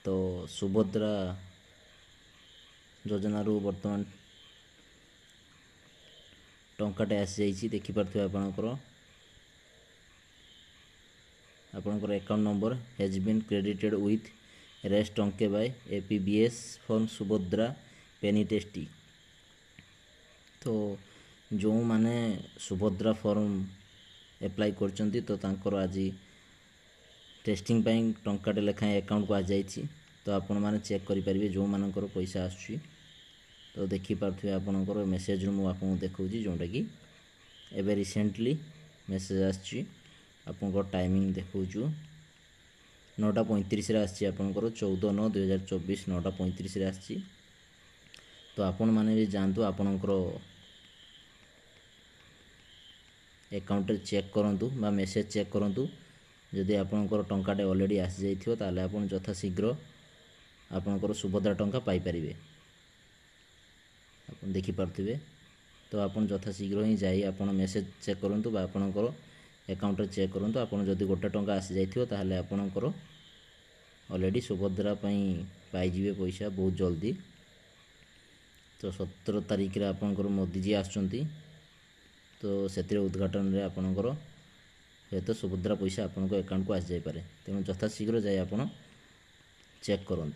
तो सुभद्रा योजन बर्तमान टंकाटे आसी जाइए देखिपे आपणकर account number has been credited with rest टंके by APBS for Subhadra penny टेस्टी। तो जो माने सुभद्रा फॉर्म एप्लाई करचंती तो तांकर आज टेस्टिंग पाई टंकाटे लेखाएं अकाउंट को आ जाइए। तो आपण माने चेक करेंगे जो मानकर पैसा आसुची। तो देखिपे आपणकर मेसेज मुझे आपको देखा जोटा कि एवं रिसेंटली मेसेज आसी आपंकर टाइमिंग देखु 9:35 आसी आपंकर 14/9/2024 9:35 आसी। तो आपण मैंने भी जानतु आपणकर अकाउंट चेक करूँ बा मेसेज चेक करूँ जदि आपणकर टंकाटे ऑलरेडी आसी जाइथिबो ताले आपण यथाशीघ्र आपणकर सुभद्रा टंका पाई परिबे। आप देखिपे तो आपन यथाशीघ्र ही जाई आपन मेसेज चेक करूँ बा आपणकर अकाउंट चेक करूँ। आपन जदि गोटे टंका आसी जाइथिबो ताले आपणकर ऑलरेडी सुभद्रा पाइजिबे पैसा बहुत जल्दी। तो 17 तारिख रे आपणकर मोदी जी आसुचंती तो से उद्घाटन रे आपणकर हेतु सुभद्रा पैसा आपणकर अकाउंट को आसी जाई पारे। तेणु यथाशीघ्र जाई आपन चेक करूँ।